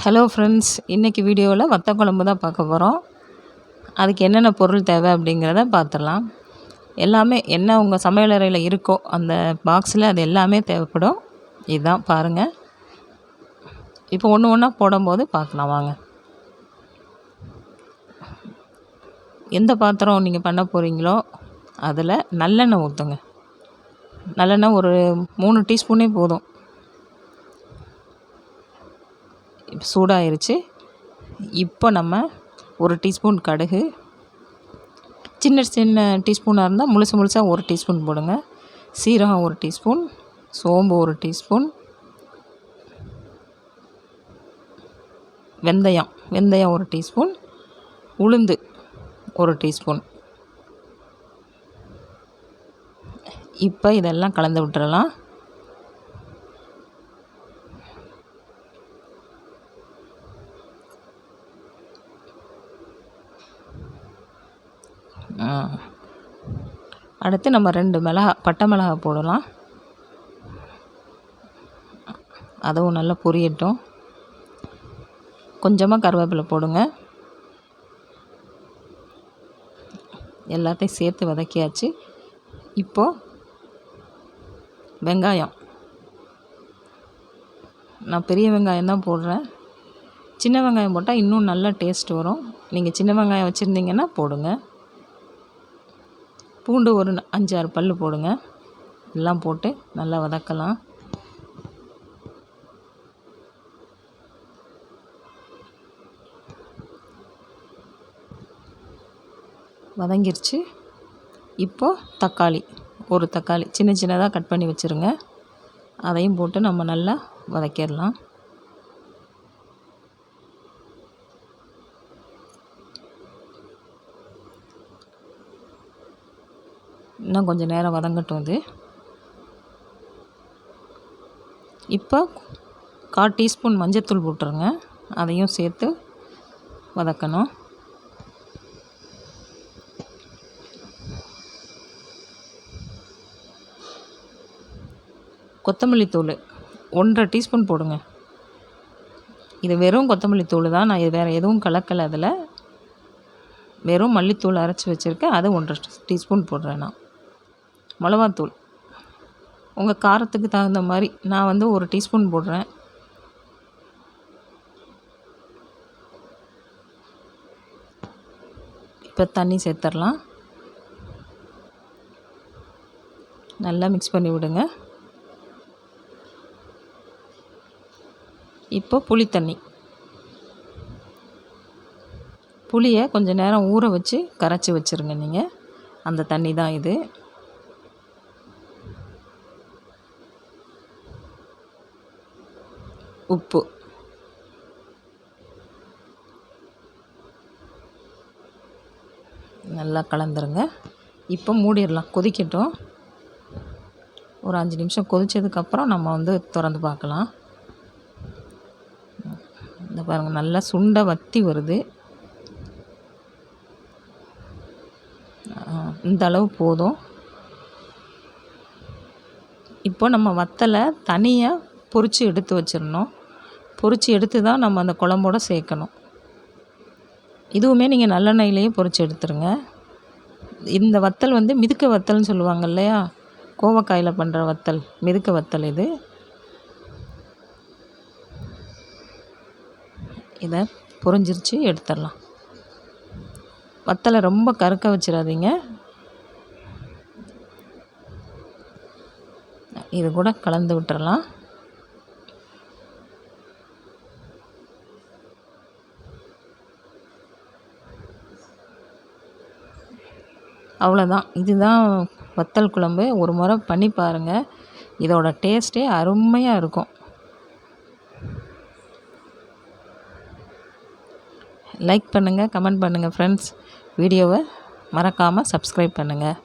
Hello friends, இன்றைக்கி வீடியோவில் வத்த குழம்பு தான் பார்க்க போகிறோம். அதுக்கு என்னென்ன பொருள் தேவை அப்படிங்கிறத பார்த்துடலாம். எல்லாமே என்ன உங்கள் சமையலறையில் இருக்கோ அந்த பாக்ஸில் அது எல்லாமே தேவைப்படும். இதுதான் பாருங்கள். இப்போ ஒன்று ஒன்றா போடும்போது பார்க்கலாம் வாங்க. எந்த பாத்திரம் நீங்கள் பண்ண போகிறீங்களோ அதில் நல்லெண்ணெய் ஊற்றுங்க. நல்லெண்ணெய் ஒரு 3 டீஸ்பூனே போதும். சூடாயிருச்சு. இப்போ நம்ம 1 டீஸ்பூன் கடுகு, சின்ன சின்ன டீஸ்பூனாக இருந்தால் முழுசாக 1 டீஸ்பூன் போடுங்க. சீரகம் 1 டீஸ்பூன், சோம்பு 1 டீஸ்பூன், வெந்தயம் 1 டீஸ்பூன், உளுந்து 1 டீஸ்பூன். இப்போ இதெல்லாம் கலந்து விட்டுறலாம். அடுத்து நம்ம 2 பட்டை மிளகா போடலாம். அதுவும் நல்லா பொரியட்டும். கொஞ்சமாக கருவேப்பிலை போடுங்க. எல்லாத்தையும் சேர்த்து வதக்கியாச்சு. இப்போது வெங்காயம், நான் பெரிய வெங்காயம் தான் போடுறேன். சின்ன வெங்காயம் போட்டால் இன்னும் நல்லா டேஸ்ட் வரும். நீங்கள் சின்ன வெங்காயம் வச்சுருந்தீங்கன்னா போடுங்க. பூண்டு ஒரு 5-6 பல் போடுங்க. எல்லாம் போட்டு நல்லா வதக்கலாம். வதங்கிருச்சு. இப்போது தக்காளி, ஒரு தக்காளி சின்ன சின்னதாக கட் பண்ணி வச்சுருங்க. அதையும் போட்டு நம்ம நல்லா வதக்கிடலாம். இன்னும் கொஞ்சம் நேரம் வதங்கட்டும் இது. இப்போ 1/4 டீஸ்பூன் மஞ்சள்தூள் போட்டுருங்க. அதையும் சேர்த்து வதக்கணும். கொத்தமல்லி தூள் 1/2 டீஸ்பூன் போடுங்க. இது வெறும் கொத்தமல்லி தூள் தான், நான் வேறு எதுவும் கலக்கலை. அதில் வெறும் மல்லித்தூள் அரைச்சி வச்சுருக்கேன், அது 1/2 டீஸ்பூன் போடுறேன். நான் மிளகாத்தூள் உங்கள் காரத்துக்கு தகுந்த மாதிரி, நான் 1 டீஸ்பூன் போடுறேன். இப்போ தண்ணி சேர்த்துடலாம். நல்லா மிக்ஸ் பண்ணி விடுங்க. இப்போ புளித்தண்ணி, புளியை கொஞ்சம் நேரம் ஊற வச்சு கரைச்சி வச்சுருங்க. நீங்கள் அந்த தண்ணி தான் இது. உப்பு, நல்லா கலந்துருங்க. இப்போ மூடிடலாம், கொதிக்கட்டும். ஒரு 5 நிமிஷம் கொதித்ததுக்கப்புறம் நம்ம திறந்து பார்க்கலாம். இந்த பாருங்கள், நல்லா சுண்டை வற்றி வருது. இந்த அளவு போதும். இப்போ நம்ம வத்தலை தனியாக பொரித்து எடுத்து வச்சிடணும். பொரித்து எடுத்து தான் நம்ம அந்த குழம்போட சேர்க்கணும். இதுவுமே நீங்கள் நல்லெண்ணெயிலேயே பொரித்து எடுத்துருங்க. இந்த வத்தல் மிதுக்க வத்தல்னு சொல்லுவாங்க இல்லையா, கோவக்காயில் பண்ணுற வத்தல், மிதுக்க வத்தல் இது. இதை பொரிஞ்சிருச்சு, எடுத்துடலாம். வத்தலை ரொம்ப கருக்க வச்சிடாதீங்க. இது கூட கலந்து விட்டுறலாம். அவ்வளோதான். இதுதான் வத்தல் குழம்பு. ஒரு முறை பண்ணி பாருங்கள். இதோட டேஸ்ட்டே அருமையாக இருக்கும். லைக் பண்ணுங்கள், கமெண்ட் பண்ணுங்கள் ஃப்ரெண்ட்ஸ். வீடியோவை மறக்காமல் சப்ஸ்கிரைப் பண்ணுங்கள்.